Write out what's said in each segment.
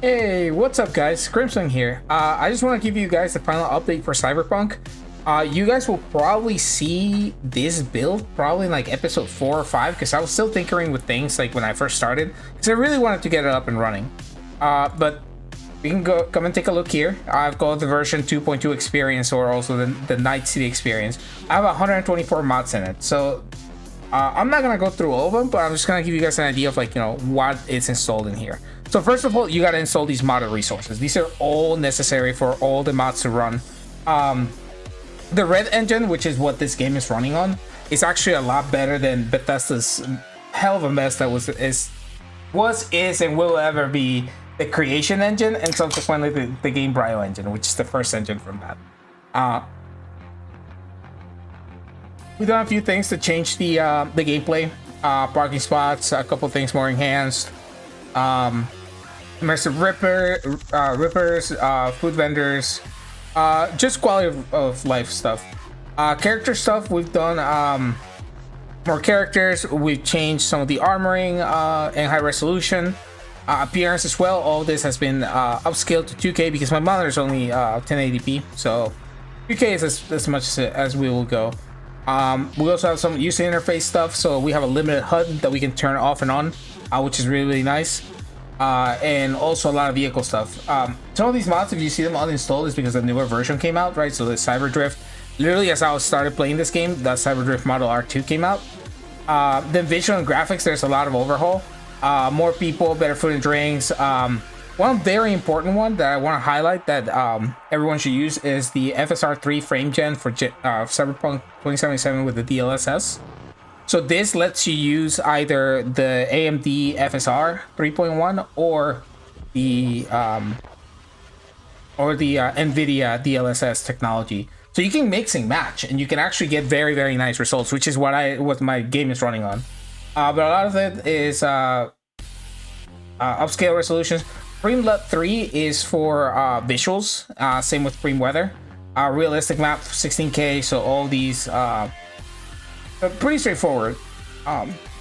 Hey, what's up guys? Crimson here. I just want to give you guys the final update for Cyberpunk. You guys will probably see this build probably in like episode 4 or 5 because I was still tinkering with things like when I first started because I really wanted to get it up and running. But we can come and take a look here. I've got the version 2.2 experience, or also the Night City experience. I have 124 mods in it, so I'm not gonna go through all of them, but I'm just gonna give you guys an idea of what is installed in here. So first of all, you gotta install these modded resources. These are all necessary for all the mods to run. The Red engine, which is what this game is running on, is actually a lot better than Bethesda's hell of a mess that was, is, and will ever be the Creation engine, and subsequently the Gamebryo engine, which is the first engine from that. We've done a few things to change the gameplay. Parking spots, a couple things more enhanced. Immersive rippers, food vendors, just quality of life stuff. Character stuff, we've done more characters. We've changed some of the armoring and high resolution. Appearance as well. All this has been upscaled to 2K because my monitor is only 1080p, so 2K is as much as we will go. We also have some user interface stuff, so we have a limited HUD that we can turn off and on, which is really nice. And also a lot of vehicle stuff. Some of these mods, if you see them uninstalled, is because the newer version came out, right? So the Cyberdrift, literally as I started playing this game, the Cyberdrift Model R2 came out. Then visual and graphics, there's a lot of overhaul. More people, better food and drinks. One very important one that I want to highlight that everyone should use is the FSR3 frame gen for Cyberpunk 2077 with the DLSS. So this lets you use either the AMD FSR 3.1 or the NVIDIA DLSS technology. So you can mix and match, and you can actually get very, very nice results, which is what my game is running on. But a lot of it is upscale resolutions. PreMLUT 3 is for visuals, same with PreMWeather. Realistic map 16K, so all these pretty straightforward.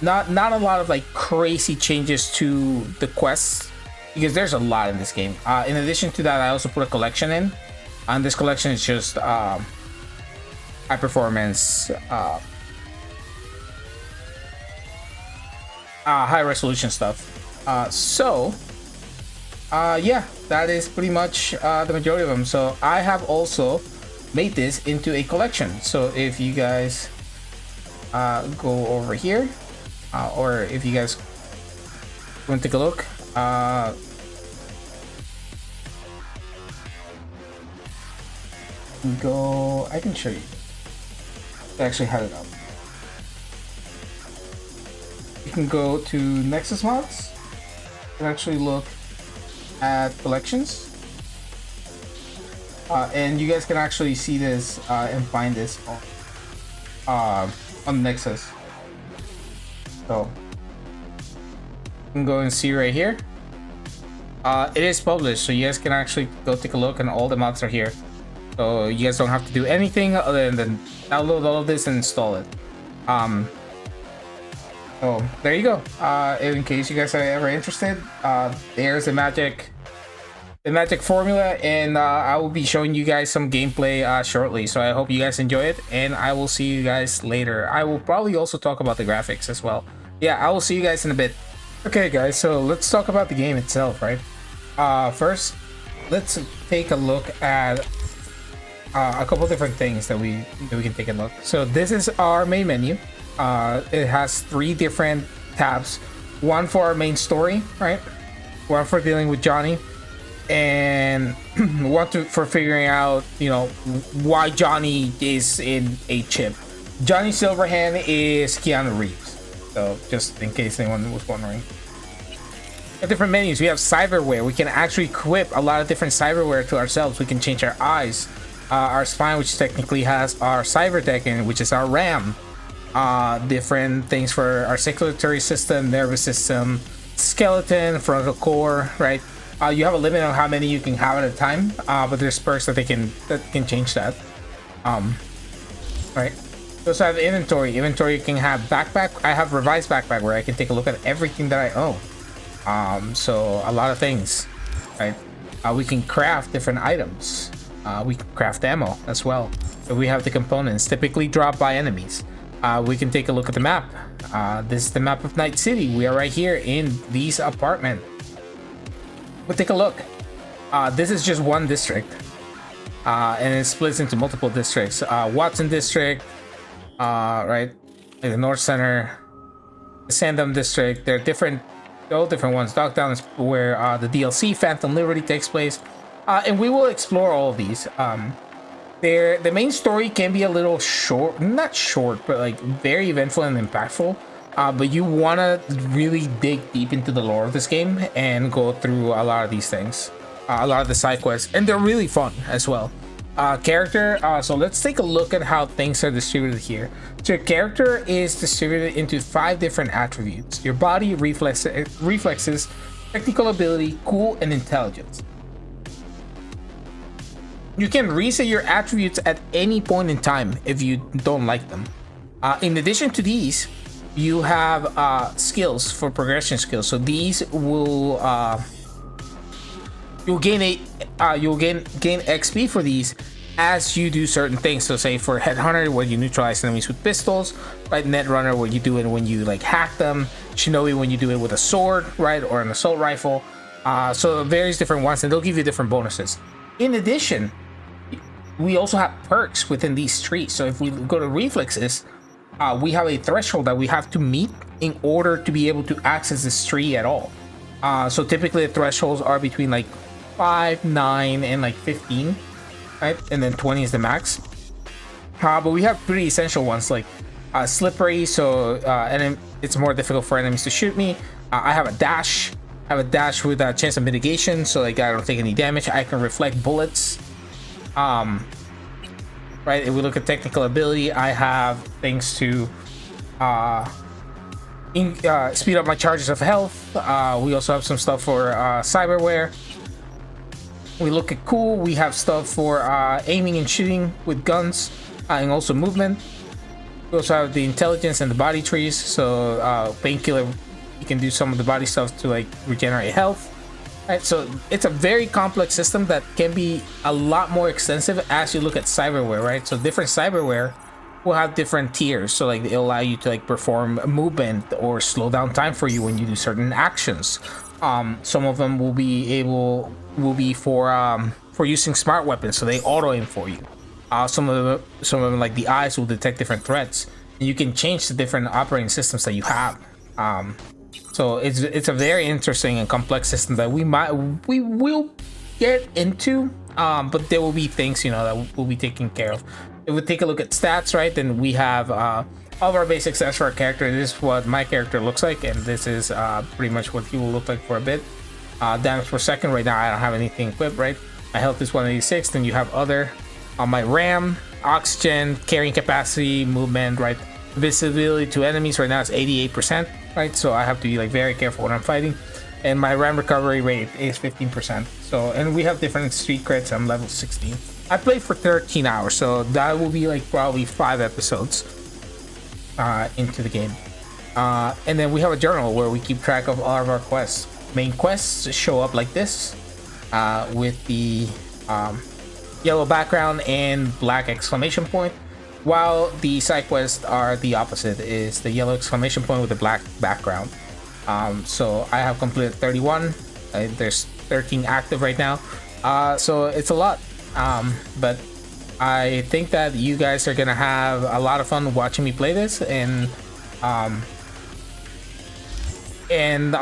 Not a lot of like crazy changes to the quests because there's a lot in this game. In addition to that, I also put a collection in, and this collection is just high performance, high resolution stuff. Yeah, that is pretty much the majority of them. So I have also made this into a collection. So if you guys go over here, or if you guys want to take a look, I can show you. I actually had it up. You can go to Nexus mods and actually look at collections, and you guys can actually see this and find this on Nexus. So you can go and see right here. It is published, so you guys can actually go take a look, and all the mods are here. So you guys don't have to do anything other than download all of this and install it. So there you go. In case you guys are ever interested, there's the magic formula, and I will be showing you guys some gameplay shortly. So I hope you guys enjoy it, and I will see you guys later. I will probably also talk about the graphics as well. Yeah, I will see you guys in a bit. Okay guys, so let's talk about the game itself, right? First, let's take a look at a couple different things that we can take a look. So this is our main menu. It has 3 different tabs. One for our main story, right? One for dealing with Johnny, and one for figuring out, why Johnny is in a chip. Johnny Silverhand is Keanu Reeves. So just in case anyone was wondering. At different menus, we have Cyberware. We can actually equip a lot of different Cyberware to ourselves. We can change our eyes, our spine, which technically has our cyber deck in, which is our RAM. Different things for our circulatory system, nervous system, skeleton, frontal core, right? You have a limit on how many you can have at a time, but there's perks that can change that. Right. We also have inventory. You can have backpack. I have revised backpack where I can take a look at everything that I own. So a lot of things. right? We can craft different items. We can craft ammo as well. So we have the components typically dropped by enemies. We can take a look at the map. This is the map of Night City. We are right here in these apartment. But take a look. This is just one district. And it splits into multiple districts. Watson District, right? In the North Center, the Sandom District. There are all different ones. Dogtown is where the DLC Phantom Liberty takes place. And we will explore all of these. The main story can be a little short, not short, but like very eventful and impactful. But you want to really dig deep into the lore of this game and go through a lot of these things. A lot of the side quests, and they're really fun as well. So let's take a look at how things are distributed here. So your character is distributed into 5 different attributes: your body, reflexes, technical ability, cool, and intelligence. You can reset your attributes at any point in time if you don't like them. In addition to these, you have skills for progression skills. So these will you'll gain XP for these as you do certain things. So say for Headhunter, where you neutralize enemies with pistols, right? Netrunner, where you do it when you like hack them. Shinobi, when you do it with a sword, right, or an assault rifle. So various different ones, and they'll give you different bonuses. In addition, we also have perks within these trees. So if we go to reflexes, we have a threshold that we have to meet in order to be able to access this tree at all. So typically the thresholds are between like 5, 9, and like 15, right? And then 20 is the max. But we have pretty essential ones like slippery, so and it's more difficult for enemies to shoot me. I have a dash. With a chance of mitigation, so like I don't take any damage. I can reflect bullets. Right. If we look at technical ability, I have things to speed up my charges of health. We also have some stuff for cyberware. We look at cool. We have stuff for aiming and shooting with guns, and also movement. We also have the intelligence and the body trees. So painkiller, you can do some of the body stuff to like regenerate health. Right, so it's a very complex system that can be a lot more extensive as you look at cyberware, right? So different cyberware will have different tiers. So like it'll allow you to like perform movement or slow down time for you when you do certain actions. Some of them will be for using smart weapons, so they auto aim for you. Some of them like the eyes will detect different threats, and you can change the different operating systems that you have. So it's a very interesting and complex system that we will get into, but there will be things that will be taken care of. If we take a look at stats, right, then we have all of our basic stats for our character. This is what my character looks like, and this is pretty much what he will look like for a bit. Damage per second, right now I don't have anything equipped, right? My health is 186. Then you have other on my RAM, oxygen, carrying capacity, movement, right? Visibility to enemies right now is 88%, right? So I have to be like very careful when I'm fighting. And my RAM recovery rate is 15%. So, and we have different street crits. I'm level 16. I played for 13 hours, so that will be like probably 5 episodes into the game. And then we have a journal where we keep track of all of our quests. Main quests show up like this, with the yellow background and black exclamation point, while the side quests are the opposite, is the yellow exclamation point with the black background. So I have completed 31. There's 13 active right now, so it's a lot, but I think that you guys are gonna have a lot of fun watching me play this, and a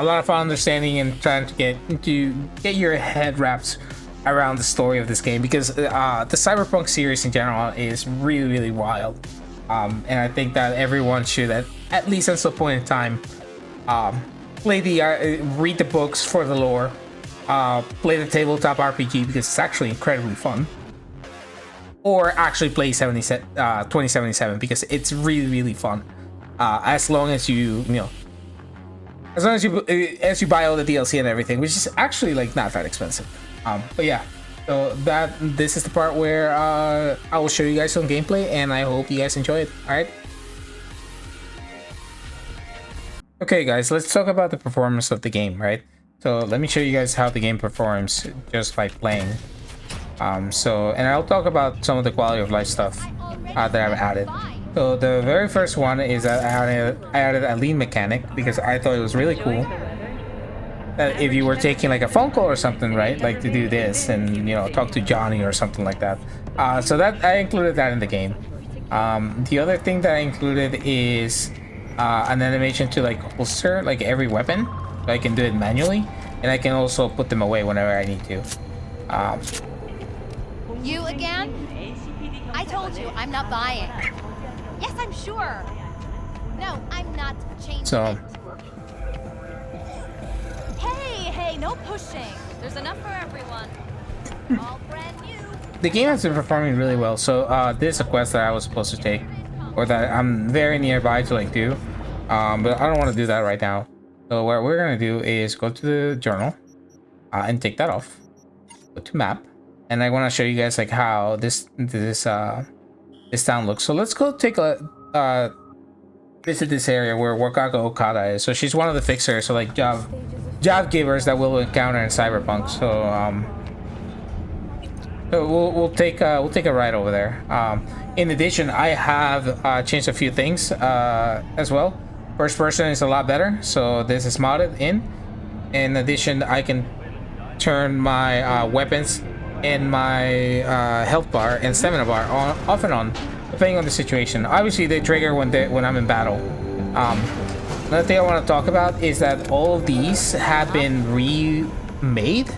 lot of fun understanding and trying to get your head wrapped around the story of this game, because the Cyberpunk series in general is really, really wild, and I think that everyone should at least at some point in time read the books for the lore, play the tabletop RPG because it's actually incredibly fun, or actually play 2077 because it's really, really fun, as long as you buy all the DLC and everything, which is actually like not that expensive. But yeah, so this is the part where I will show you guys some gameplay, and I hope you guys enjoy it. All right. Okay, guys, let's talk about the performance of the game, right? So let me show you guys how the game performs just by playing. And I'll talk about some of the quality of life stuff that I've added. So the very first one is that I added a lean mechanic because I thought it was really cool. That if you were taking like a phone call or something, right, like to do this and talk to Johnny or something like that. So that I included that in the game. The other thing that I included is an animation to like holster like every weapon, so I can do it manually, and I can also put them away whenever I need to. You again? I told you I'm not buying. Yes, I'm sure. No, I'm not changing. So. Hey, no pushing. There's enough for everyone. All brand new. The game has been performing really well. So this is a quest that I was supposed to take, or that I'm very nearby to like do, but I don't want to do that right now. So what we're gonna do is go to the journal and take that off. Go to map, and I want to show you guys like how this town looks. So let's go take a visit this area where Wakako Okada is. So she's one of the fixers, so like job givers that we'll encounter in Cyberpunk. So we'll take a ride over there. In addition, I have changed a few things as well. First person is a lot better, so this is modded in. In addition, I can turn my weapons and my health bar and stamina bar off and on, depending on the situation. Obviously, they trigger when I'm in battle. Another thing I want to talk about is that all of these have been remade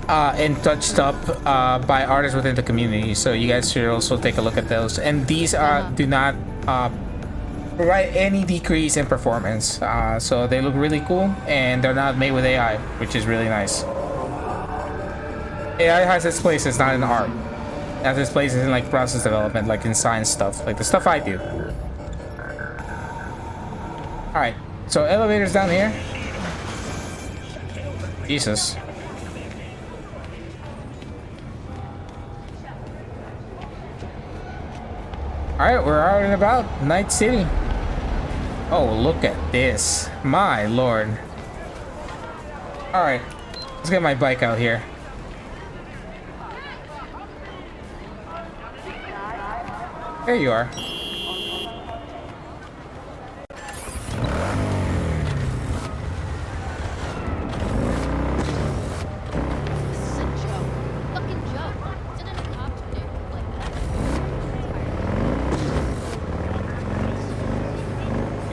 and touched up by artists within the community, so you guys should also take a look at those. And these do not provide any decrease in performance, so they look really cool, and they're not made with AI, which is really nice. AI has its place, it's not in art. It has its place in like process development, like in science stuff, like the stuff I do. Alright, so elevators down here. Jesus. Alright, we're out and about. Night City. Oh, look at this. My lord. Alright, let's get my bike out here. There you are.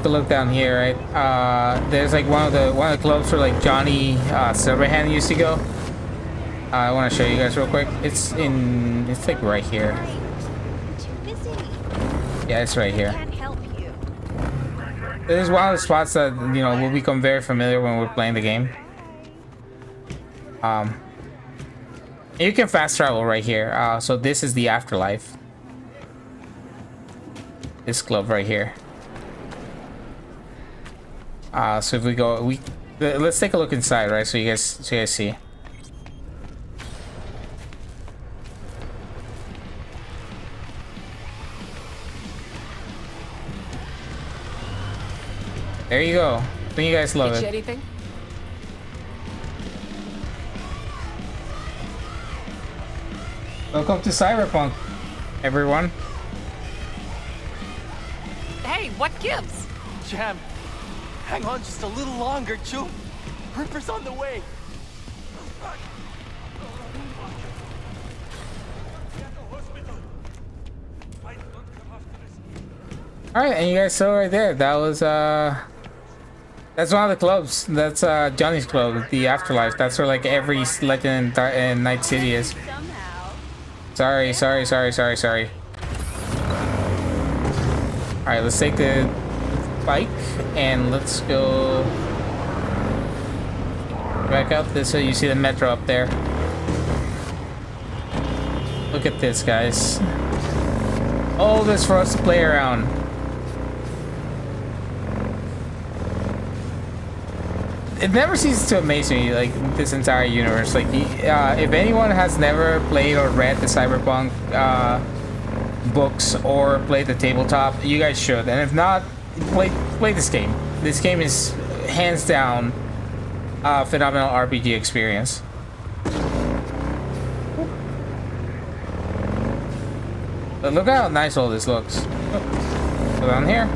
To look down here, right? There's like one of the clubs where like Johnny Silverhand used to go. I want to show you guys real quick. It's like right here. Yeah, it's right here. This is one of the spots that will become very familiar when we're playing the game. You can fast travel right here. So this is the Afterlife. This club right here. So if we go, let's take a look inside, right? So you guys see. There you go. I think you guys love it. Anything? Welcome to Cyberpunk, everyone. Hey, what gives? Jam, hang on just a little longer, Chu. Ripper's on the way. All right, and you guys saw right there. That was that's one of the clubs. That's Johnny's club, the Afterlife. That's where like every legend in Night City is. Sorry. All right, let's take the bike and let's go back up this. So you see the metro up there. Look at this, guys. All this for us to play around. It never ceases to amaze me, like this entire universe. Like, if anyone has never played or read the Cyberpunk books or played the tabletop, you guys should. And if not, play this game. This game is hands down phenomenal RPG experience. But look how nice all this looks. Oh, go down here.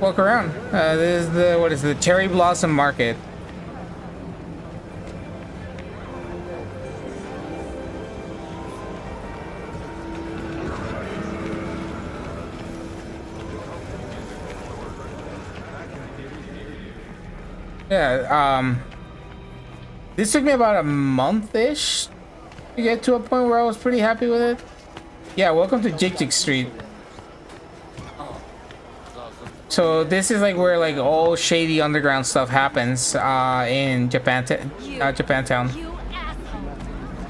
Walk around. This is the, what is the Cherry Blossom Market. Yeah, this took me about a month-ish to get to a point where I was pretty happy with it. Yeah, welcome to Jig Street. So this is like where like all shady underground stuff happens in Japantown.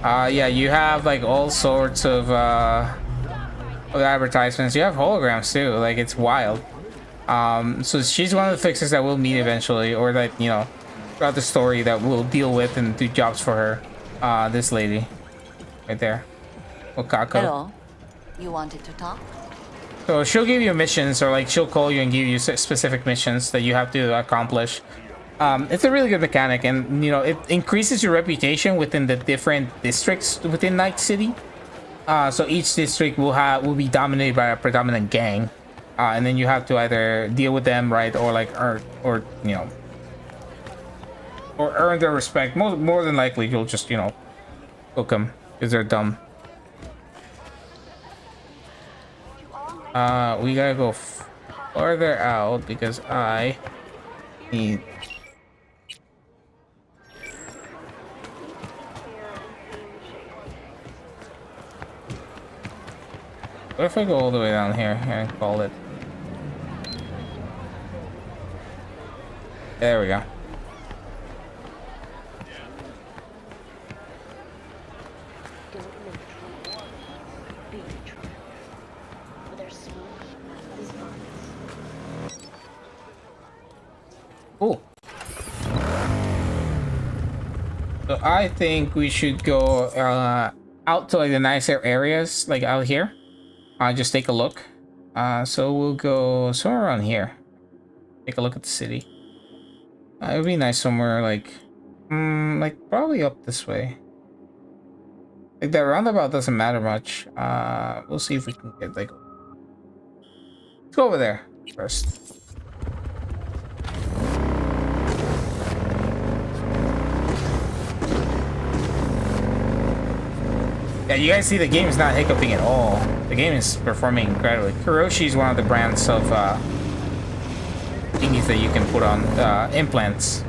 Yeah, you have like all sorts of advertisements. You have holograms too. Like it's wild. So she's one of the fixers that we'll meet eventually, or that, you know, throughout the story that we'll deal with and do jobs for her. This lady, right there, Okako. Hello, you wanted to talk? So she'll give you missions, or like she'll call you and give you specific missions that you have to accomplish. It's a really good mechanic, and you know it increases your reputation within the different districts within Night City. So each district will be dominated by a predominant gang, and then you have to either deal with them, right, or like earn, or you know, or earn their respect. More than likely, you'll just, you know, hook them because they're dumb. We gotta go farther out because I need. What if I go all the way down here and call it? There we go. Cool. So I think we should go out to like the nicer areas, like out here. Just take a look. So we'll go somewhere around here. Take a look at the city. It would be nice somewhere like probably up this way. Like that roundabout doesn't matter much. We'll see if we can get like. Let's go over there first. Yeah, you guys see the game is not hiccuping at all. The game is performing incredibly. Kuroshi is one of the brands of thingies that you can put on implants.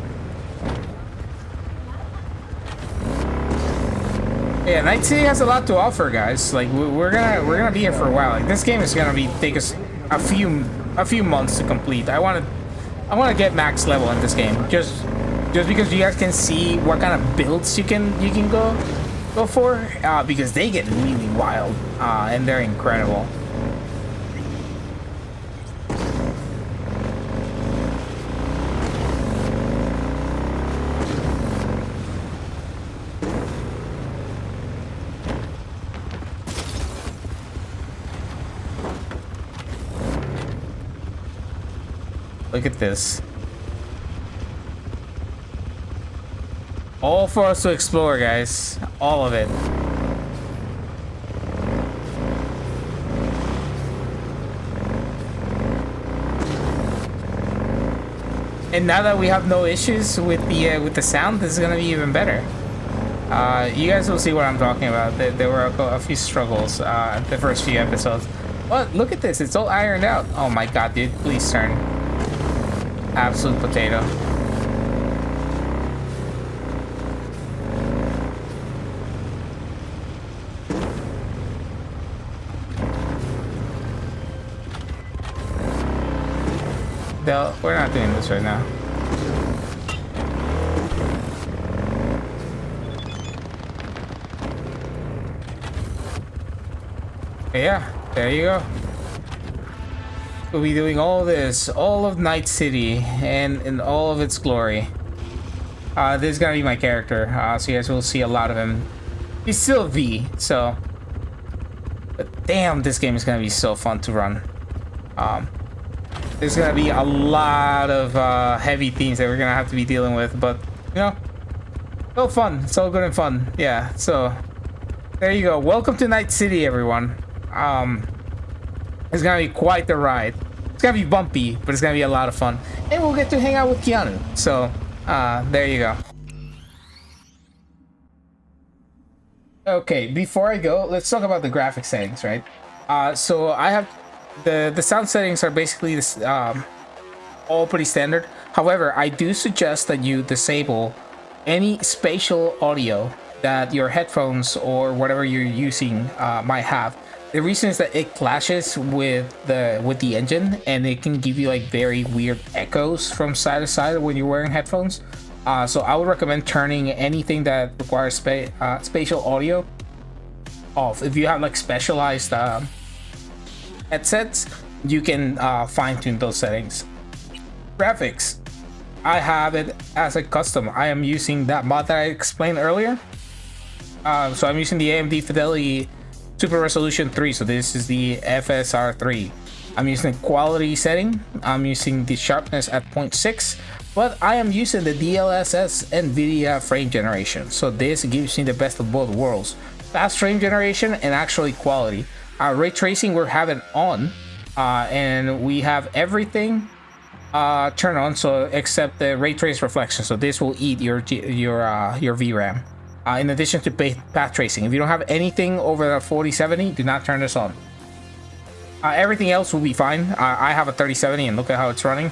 Yeah, Night City has a lot to offer, guys. Like we're gonna be here for a while. Like this game is gonna take us a few months to complete. I wanna get max level in this game. Just because you guys can see what kind of builds you can go for, because they get really wild, and they're incredible. Look at this. All for us to explore, guys. All of it. And now that we have no issues with the sound, this is gonna be even better. You guys will see what I'm talking about. There were a few struggles the first few episodes. But look at this, it's all ironed out. Oh my god, dude, please turn. Absolute potato. We're not doing this right now. Yeah, there you go. We'll be doing all this, all of Night City, and in all of its glory. This is gonna be my character, so you guys will see a lot of him. He's still V, so. But damn, this game is gonna be so fun to run. There's gonna be a lot of heavy themes that we're gonna have to be dealing with, but you know, so fun. It's all good and fun. Yeah. So there you go. Welcome to Night City, everyone. It's gonna be quite the ride. It's gonna be bumpy, but it's gonna be a lot of fun, and we'll get to hang out with Keanu. So there you go. Okay, before I go, let's talk about the graphic settings, right? So I have the sound settings are basically this, all pretty standard. However, I do suggest that you disable any spatial audio that your headphones or whatever you're using might have. The reason is that it clashes with the engine, and it can give you like very weird echoes from side to side when you're wearing headphones. So I would recommend turning anything that requires spatial audio off. If you have like specialized headsets, you can fine-tune those settings. Graphics, I have it as a custom. I am using that mod that I explained earlier. So I'm using the AMD Fidelity Super Resolution 3. So this is the FSR 3. I'm using quality setting. I'm using the sharpness at 0.6, but I am using the DLSS NVIDIA frame generation. So this gives me the best of both worlds: fast frame generation and actually quality. Ray tracing we're having on, and we have everything turned on, so except the ray trace reflection. So this will eat your VRAM. In addition to path tracing, if you don't have anything over the 4070, do not turn this on. Everything else will be fine. I have a 3070 and look at how it's running.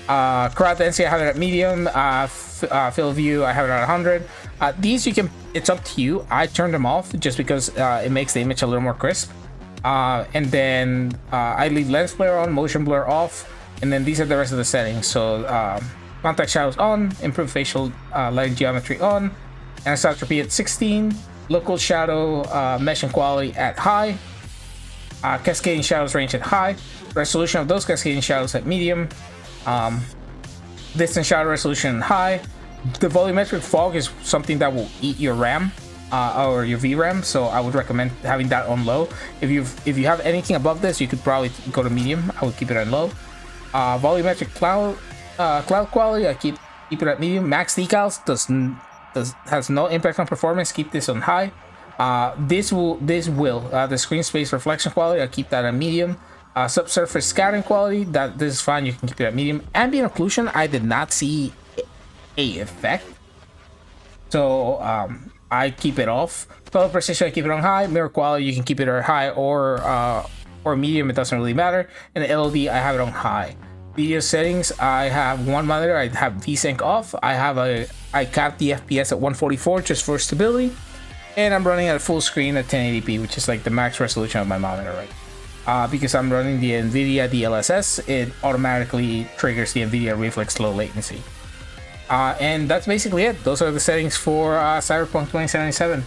Crowd density, I have it at medium. Field of view, I have it at 100. These you can, it's up to you. I turned them off just because it makes the image a little more crisp. And then I leave lens flare on, motion blur off, and then these are the rest of the settings. So contact shadows on, improve facial lighting geometry on, anisotropy at 16, local shadow mesh and quality at high, cascading shadows range at high, resolution of those cascading shadows at medium, distance shadow resolution high. The volumetric fog is something that will eat your RAM or your VRAM, so I would recommend having that on low. If you have anything above this, you could probably go to medium. I would keep it on low. Volumetric cloud quality, I keep it at medium. Max decals has no impact on performance. Keep this on high. The screen space reflection quality, I keep that at medium. Subsurface scattering quality, this is fine. You can keep it at medium. Ambient occlusion, I did not see a effect, so I keep it off. Color precision, I keep it on high. Mirror quality, you can keep it at high or medium. It doesn't really matter. And the LOD, I have it on high. Video settings, I have one monitor. I have VSync off. I cap the FPS at 144 just for stability, and I'm running at full screen at 1080p, which is like the max resolution of my monitor, right? Because I'm running the NVIDIA DLSS, it automatically triggers the NVIDIA Reflex low latency. And that's basically it. Those are the settings for Cyberpunk 2077.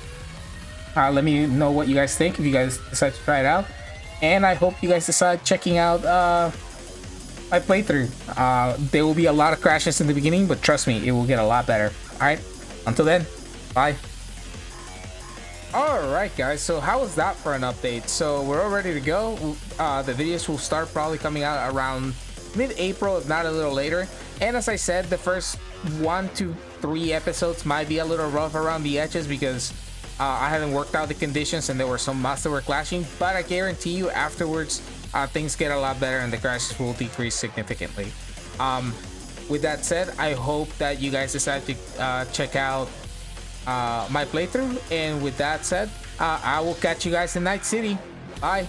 Let me know what you guys think if you guys decide to try it out, and I hope you guys decide checking out my playthrough. There will be a lot of crashes in the beginning, but trust me, it will get a lot better. Alright, until then, bye. Alright guys, so how was that for an update? So we're all ready to go. The videos will start probably coming out around mid-April, if not a little later. And as I said, the first 1 to 3 episodes might be a little rough around the edges because I haven't worked out the conditions and there were some mods that were clashing, but I guarantee you afterwards things get a lot better and the crashes will decrease significantly. With that said, I hope that you guys decide to check out my playthrough, and with that said, I will catch you guys in Night City. Bye.